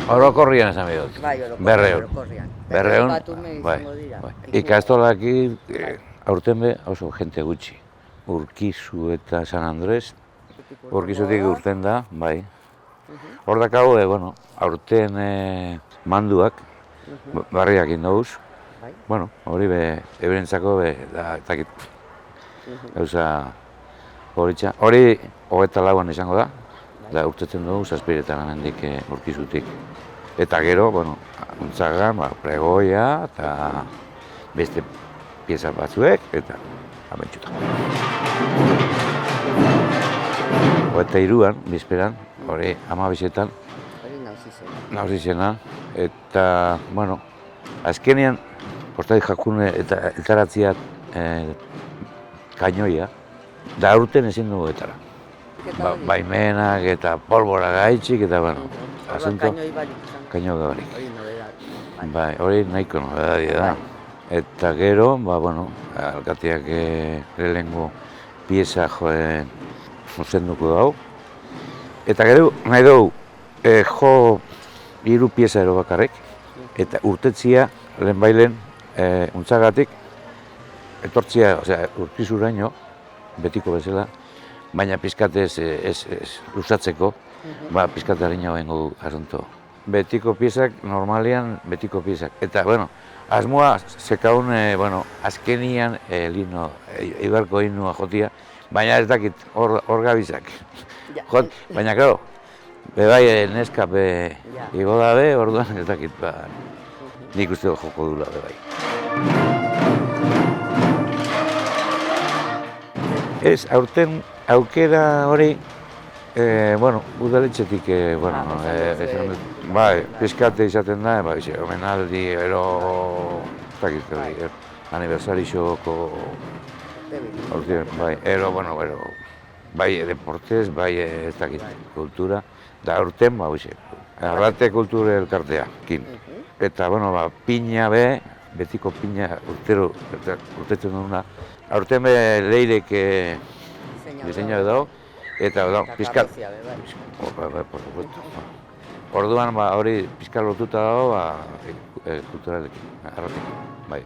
Orokorrian esan bidot. Bai, orokorrian. Berreun, bai. Izango dira. Ikastolaki aurten be oso jente gutxi. Urkizu eta San Andres, Urkizutik urten da, bai. Hor dakago, bueno, aurten manduak, barriak indauz. Bueno, hori be, eurentzako be, da, etakit. Gauza, hori 24an izango da, da urtetzen dugu zazpiretan amendik Urkizutik. Eta gero, bueno, untzagan, pregoia eta beste pieza batzuek, eta amentsuta. 23an, bizperan, hori 12etan, nauzizena, eta, bueno, azkenean, postari jakune eta eltaratzia kainoia, da aurten ezin dugu etara. Baimenak eta polbora gaitxik, eta, bueno, asunto, kainoi barik. Bai, hori nahiko nobedadia da. Eta gero, bueno, alkateak lehengo pieza joen zuzenduko dago. Eta gero, nahi dugu, jo 3 pieza ero bakarrik, eta urtetzia lehen bailen untzagatik, etortzia, Urkizuraino, betiko bezala, baina pizkatez ez luzatzeko, pizkataren jau bengo asunto. Betiko piezak, normalian betiko piezak. Eta, bueno, asmoa zekaun, bueno, azkenian lino, Eibarko hinua jotia, baina ez dakit hor gabizak. Jot, baina, claro, bebai neska igo dabe, orduan ez dakit, nik uste joko dula bebai. Ez, aurten aukera hori, bueno, udaletxetik, bueno, pizkate izaten da, omenaldi, ero, ez dakit hori, aniversarixoko, ero, bueno, bai deportez, bai ez dakit kultura, da aurten, Arrate kultura elkarteakin. Eta, bueno, pina be, betiko pina urtetzen duguna. Aurten be leirek diseño dago, eta pizkat... Por supuesto. Orduan hori pizkat lotuta dago kulturalekin, arratekin, bai.